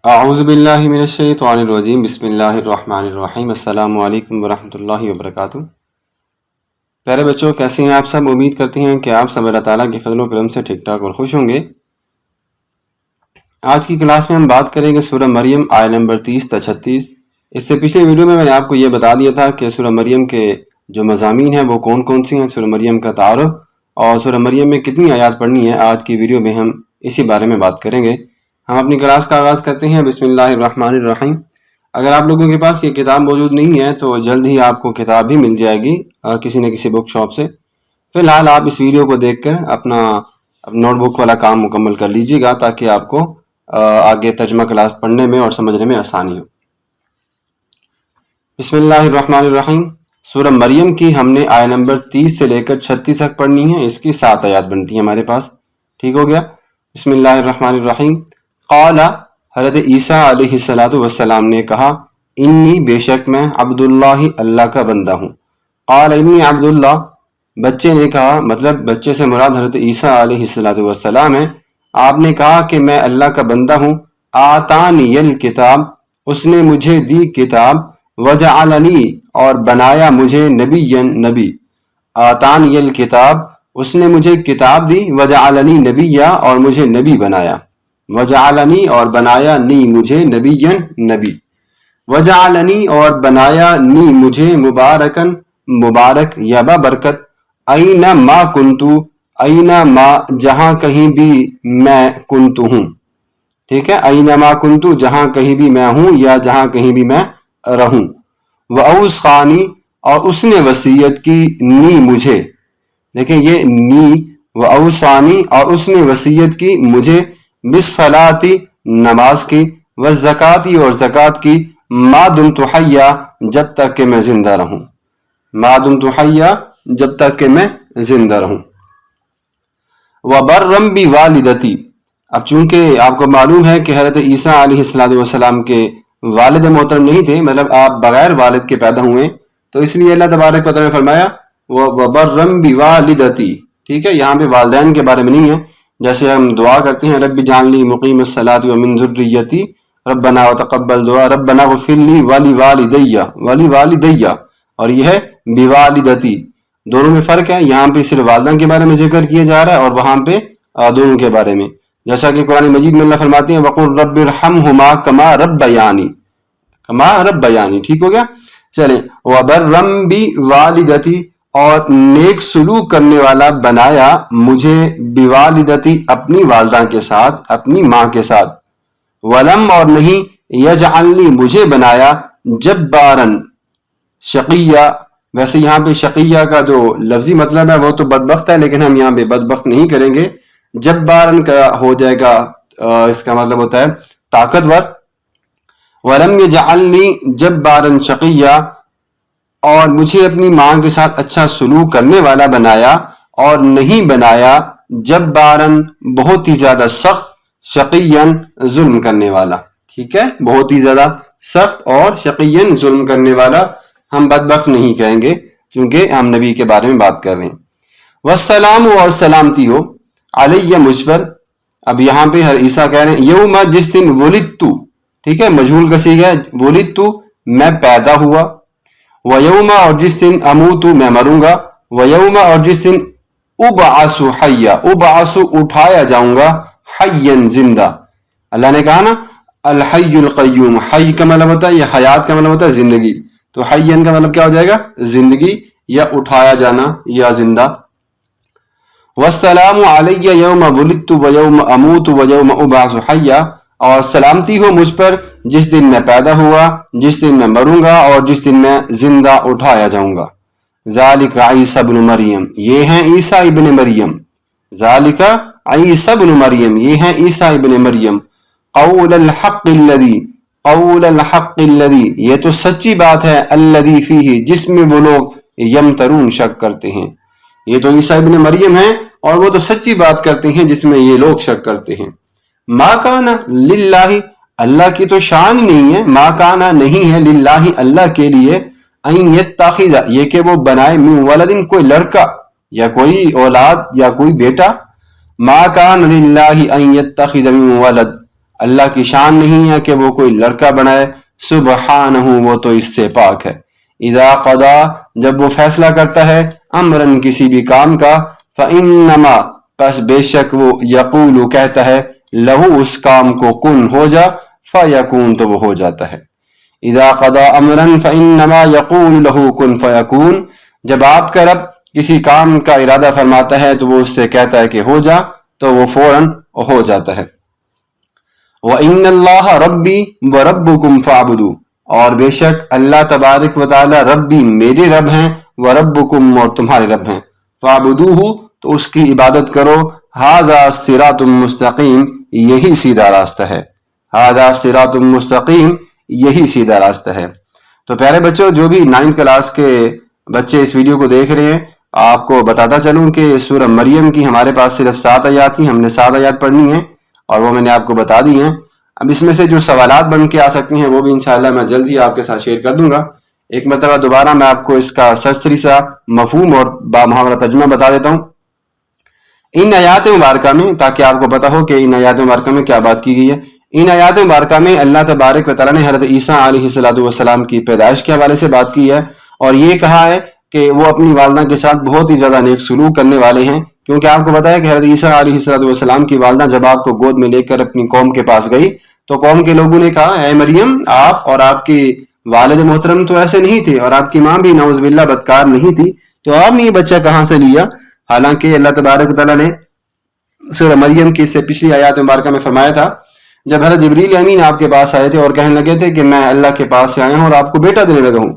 اعوذ باللہ من الشیطان الرجیم بسم اللہ الرحمن الرحیم السلام علیکم ورحمۃ اللہ وبرکاتہ۔ پیارے بچوں، کیسے ہیں آپ سب؟ امید کرتے ہیں کہ آپ سب اللہ تعالیٰ کے فضل و کرم سے ٹھیک ٹھاک اور خوش ہوں گے۔ آج کی کلاس میں ہم بات کریں گے سورہ مریم آیت نمبر 30 تا 36۔ اس سے پچھلے ویڈیو میں نے آپ کو یہ بتا دیا تھا کہ سورہ مریم کے جو مضامین ہیں وہ کون کون سی ہیں، سورہ مریم کا تعارف اور سورہ مریم میں کتنی آیات پڑھنی ہے۔ آج کی ویڈیو میں ہم اسی بارے میں بات کریں گے۔ ہم اپنی کلاس کا آغاز کرتے ہیں بسم اللہ الرحمن الرحیم۔ اگر آپ لوگوں کے پاس یہ کتاب موجود نہیں ہے تو جلد ہی آپ کو کتاب بھی مل جائے گی کسی نہ کسی بک شاپ سے۔ فی الحال آپ اس ویڈیو کو دیکھ کر اپنا نوٹ بک والا کام مکمل کر لیجیے گا تاکہ آپ کو آگے ترجمہ کلاس پڑھنے میں اور سمجھنے میں آسانی ہو۔ بسم اللہ الرحمن الرحیم۔ سورہ مریم کی ہم نے آیت نمبر 30 سے لے کر 36 تک پڑھنی ہے۔ اس کی 7 آیات بنتی ہیں ہمارے پاس، ٹھیک ہو گیا؟ بسم اللہ الرحمن الرحیم۔ قال، حضرت عیسیٰ علیہ السلام نے کہا، انی بے شک میں عبداللہ اللہ کا بندہ ہوں۔ قال انی عبداللہ، بچے نے کہا، مطلب بچے سے مراد حضرت عیسیٰ علیہ السلام ہے۔ آپ نے کہا کہ میں اللہ کا بندہ ہوں۔ آتانی الکتاب، اس نے مجھے دی کتاب، وجعلنی، اور بنایا مجھے نبی۔ آتانی الکتاب، اس نے مجھے کتاب دی، وجعلنی نبیا، اور مجھے نبی بنایا۔ وجعلنی، اور بنایا، نی مجھے، نبی۔ وجعلنی، اور بنایا، نی مجھے، مبارکن، مبارک یا بابرکت، اینما کنتو، اینما جہاں کہیں بھی میں کنتو ہوں، ٹھیک ہے؟ اینما کنتو جہاں کہیں بھی میں ہوں یا جہاں کہیں بھی میں رہوں۔ واوصانی، اور اس نے وصیت کی، نی مجھے، دیکھیں یہ نی، واوصانی، اور اس نے وصیت کی مجھے، بالصلاۃ، نماز کی، والزکاۃ، اور زکوٰۃ کی، ما دمت حیا، جب تک کہ میں زندہ رہوں، ما دمت حیا، جب تک کہ میں زندہ رہوں۔ وبرم بوالدتی، اب چونکہ آپ کو معلوم ہے کہ حضرت عیسیٰ علیہ السلام کے والد محترم نہیں تھے، مطلب آپ بغیر والد کے پیدا ہوئے، تو اس لیے اللہ تبارک و تعالیٰ نے فرمایا وبرم بوالدتی، ٹھیک ہے؟ یہاں پہ والدین کے بارے میں نہیں ہے، جیسے ہم دعا کرتے ہیں رب اجعلنی مقیم الصلاۃ ومن ذریتی ربنا وتقبل دعا ربنا اغفر لی ولی، اور یہ ہے بوالدتی، دونوں میں فرق ہے۔ یہاں پہ صرف والدین کے بارے میں ذکر کیا جا رہا ہے اور وہاں پہ دونوں کے بارے میں، جیسا کہ قرآن مجید میں اللہ فرماتے ہیں وقل رب ارحمہما کما ربیانی، ٹھیک ہو گیا؟ چلیں، وبرم بوالدتی، اور نیک سلوک کرنے والا بنایا مجھے، بوالدتی، اپنی والدہ کے ساتھ، اپنی ماں کے ساتھ، ولم، اور نہیں، یجعلنی، مجھے بنایا، جبارن، شقیہ۔ ویسے یہاں پہ شقیہ کا جو لفظی مطلب ہے وہ تو بدبخت ہے، لیکن ہم یہاں پہ بدبخت نہیں کریں گے، جبارن کا ہو جائے گا، اس کا مطلب ہوتا ہے طاقتور۔ ولم یجعلنی جبارن شقیہ، اور مجھے اپنی ماں کے ساتھ اچھا سلوک کرنے والا بنایا، اور نہیں بنایا جبارن، بہت ہی زیادہ سخت، شقیًا، ظلم کرنے والا، ٹھیک ہے؟ بہت ہی زیادہ سخت اور شقیًا، ظلم کرنے والا ہم بدبخت نہیں کہیں گے چونکہ ہم نبی کے بارے میں بات کر رہے ہیں۔ والسلام، اور سلامتی ہو، علیہ، مجھ پر۔ اب یہاں پہ ہر عیسیٰ کہہ رہے ہیں یوم، جس دن، ولدت، ٹھیک ہے؟ مجہول کا صیغہ ہے، ولدت، میں پیدا ہوا، ویوم، اور جس دن، اموت، میں مروں گا، ویوم، اور جس دن، ابعث حیا، ابعث، اٹھایا جاؤں گا، حیا، زندہ۔ اللہ نے کہا نا الحی القیوم، حی کا مطلب ہوتا ہے، یہ حیات کا مطلب ہوتا ہے زندگی، تو حیا کا مطلب کیا ہو جائے گا؟ زندگی یا اٹھایا جانا یا زندہ۔ والسلام علیہ یوم ولدت ویوم اموت ویوم ابعث حیا، اور سلامتی ہو مجھ پر جس دن میں پیدا ہوا، جس دن میں مروں گا، اور جس دن میں زندہ اٹھایا جاؤں گا۔ ذالک عیسیٰ ابن مریم، یہ ہیں عیسیٰ ابن مریم، ذالک عیسیٰ ابن مریم، یہ ہیں عیسیٰ ابن مریم، قول الحق الذی، قول الحق الذی، یہ تو سچی بات ہے، الذی فیہ، جس میں وہ لوگ یمترون، شک کرتے ہیں۔ یہ تو عیسیٰ ابن مریم ہیں اور وہ تو سچی بات کرتے ہیں جس میں یہ لوگ شک کرتے ہیں۔ ما کان للہ، اللہ کی تو شان نہیں ہے، ما کان، نہیں ہے، للہ، اللہ کے لیے، ان یتخذ، یہ کہ وہ بنائے، من ولد، کوئی لڑکا یا کوئی اولاد یا کوئی بیٹا، ما کان للہ ان یتخذ من ولد، اللہ کی شان نہیں ہے کہ وہ کوئی لڑکا بنائے، سبحانہ وہ تو اس سے پاک ہے۔ اذا قضا جب وہ فیصلہ کرتا ہے، امرن کسی بھی کام کا، فانما پس بے شک وہ یقول کہتا ہے، لہو اس کام کو کن ہو جا، فیکون تو وہ ہو جاتا ہے۔ اذا قضا امرن فانما یقول لہو کن فیکون جب آپ کا رب کسی کام کا ارادہ فرماتا ہے تو وہ اس سے کہتا ہے کہ ہو جا، تو وہ فوراً ہو جاتا ہے۔ وَإِنَّ اللَّهَ رَبِّي وَرَبُّكُمْ فَاعْبُدُوا اور بے شک اللہ تبارک و تعالی ربی میرے رب ہیں، وَرَبُّكُمْ اور تمہارے رب ہیں، فَاعْبُدُوهُ تو اس کی عبادت کرو، هَذَا صِرَاطٌ مستقیم یہی سیدھا راستہ ہے، هَذَا صِرَاطٌ مستقیم یہی سیدھا راستہ ہے۔ تو پیارے بچوں، جو بھی 9th کلاس کے بچے اس ویڈیو کو دیکھ رہے ہیں، آپ کو بتاتا چلوں کہ سورہ مریم کی ہمارے پاس صرف 7 آیات تھیں، ہم نے 7 آیات پڑھنی ہیں اور وہ میں نے آپ کو بتا دی ہیں۔ اب اس میں سے جو سوالات بن کے آ سکتے ہیں وہ بھی انشاءاللہ میں جلد ہی آپ کے ساتھ شیئر کر دوں گا۔ ایک مرتبہ دوبارہ میں آپ کو اس کا سرسری سا مفہوم اور بامحاورہ ترجمہ بتا دیتا ہوں ان آیات مبارکہ میں، تاکہ آپ کو پتہ ہو کہ ان آیات مبارکہ میں کیا بات کی گئی ہے۔ ان آیات مبارکہ میں اللہ تبارک و تعالیٰ نے حضرت عیسیٰ علیہ السلام کی پیدائش کے حوالے سے بات کی ہے، اور یہ کہا ہے کہ وہ اپنی والدہ کے ساتھ بہت ہی زیادہ نیک سلوک کرنے والے ہیں، کیونکہ آپ کو پتہ ہے کہ حضرت عیسیٰ علیہ السلام کی والدہ جب آپ کو گود میں لے کر اپنی قوم کے پاس گئی تو قوم کے لوگوں نے کہا، اے مریم، آپ اور آپ کے والد محترم تو ایسے نہیں تھے، اور آپ کی ماں بھی نعوذ باللہ بدکار نہیں تھی، تو آپ نے یہ بچہ کہاں سے لیا؟ حالانکہ اللہ تبارک و تعالیٰ نے سورہ مریم کی اس سے پچھلی آیات مبارکہ میں فرمایا تھا، جب حضرت جبریل امین آپ کے پاس آئے تھے اور کہنے لگے تھے کہ میں اللہ کے پاس سے آیا ہوں اور آپ کو بیٹا دینے لگا ہوں،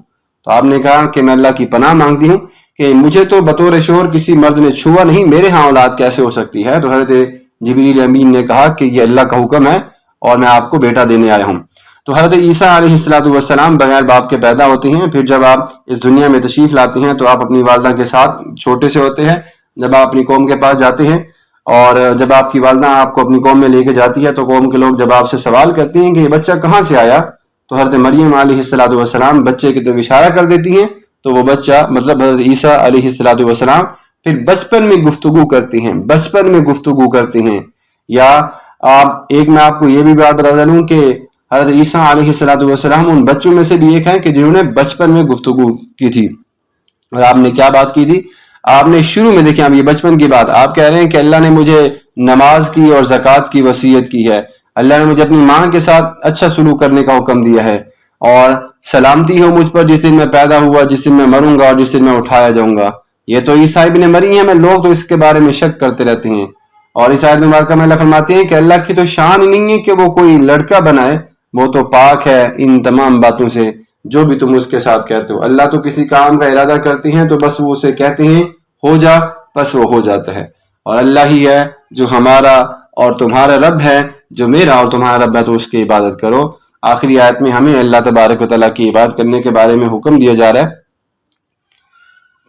تو آپ نے کہا کہ میں اللہ کی پناہ مانگتی ہوں کہ مجھے تو بطور شوہر کسی مرد نے چھوا نہیں، میرے ہاں اولاد کیسے ہو سکتی ہے؟ تو حضرت جبریل امین نے کہا کہ یہ اللہ کا حکم ہے اور میں آپ کو بیٹا دینے آیا ہوں۔ تو حضرت عیسیٰ علیہ السلام بغیر باپ کے پیدا ہوتے ہیں، پھر جب آپ اس دنیا میں تشریف لاتے ہیں تو آپ اپنی والدہ کے ساتھ چھوٹے سے ہوتے ہیں، جب آپ اپنی قوم کے پاس جاتے ہیں اور جب آپ کی والدہ آپ کو اپنی قوم میں لے کے جاتی ہے تو قوم کے لوگ جب آپ سے سوال کرتے ہیں کہ یہ بچہ کہاں سے آیا، تو حضرت مریم علیہ السلام بچے کی طرف اشارہ کر دیتی ہیں، تو وہ بچہ مطلب حضرت عیسیٰ علیہ السلام پھر بچپن میں گفتگو کرتے ہیں۔ یا میں آپ کو یہ بھی بات بتا دوں کہ حضرت عیسیٰ علیہ السلام ان بچوں میں سے بھی ایک ہیں کہ جنہوں نے بچپن میں گفتگو کی تھی۔ اور آپ نے کیا بات کی تھی؟ آپ نے شروع میں دیکھیں، اب یہ بچپن کی بات، آپ کہہ رہے ہیں کہ اللہ نے مجھے نماز کی اور زکوٰۃ کی وصیت کی ہے، اللہ نے مجھے اپنی ماں کے ساتھ اچھا سلوک کرنے کا حکم دیا ہے، اور سلامتی ہو مجھ پر جس دن میں پیدا ہوا، جس دن میں مروں گا اور جس دن میں اٹھایا جاؤں گا۔ یہ تو عیسیٰ ابن مریم ہے، لوگ تو اس کے بارے میں شک کرتے رہتے ہیں، اور اس آیت مبارکہ میں اللہ فرماتے ہیں کہ اللہ کی تو شان ہی نہیں ہے کہ وہ کوئی لڑکا بنائے، وہ تو پاک ہے ان تمام باتوں سے جو بھی تم اس کے ساتھ کہتے ہو۔ اللہ تو کسی کام کا ارادہ کرتے ہیں تو بس وہ اسے کہتے ہیں ہو جا، بس وہ ہو جاتا ہے، اور اللہ ہی ہے جو ہمارا اور تمہارا رب ہے، جو میرا اور تمہارا رب ہے، تو اس کی عبادت کرو۔ آخری آیت میں ہمیں اللہ تبارک و تعالیٰ کی عبادت کرنے کے بارے میں حکم دیا جا رہا ہے۔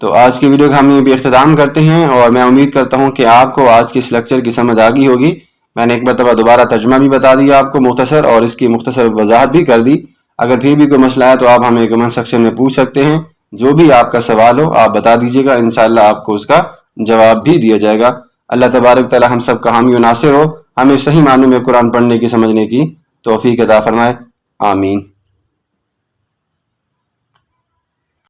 تو آج کی ویڈیو کا ہم یہ بھی اختتام کرتے ہیں، اور میں امید کرتا ہوں کہ آپ کو آج کی اس لیکچر کی سمجھ آ گئی ہوگی۔ میں نے ایک مرتبہ دوبارہ ترجمہ بھی بتا دیا آپ کو مختصر، اور اس کی مختصر وضاحت بھی کر دی۔ اگر پھر بھی کوئی مسئلہ ہے تو آپ ہمیں کمنٹ سیکشن میں پوچھ سکتے ہیں، جو بھی آپ کا سوال ہو آپ بتا دیجیے گا، انشاءاللہ آپ کو اس کا جواب بھی دیا جائے گا۔ اللہ تبارک تعالی ہم سب کا حامی و ناصر ہو، ہمیں صحیح معنوں میں قرآن پڑھنے کی، سمجھنے کی توفیق عطا فرمائے، آمین۔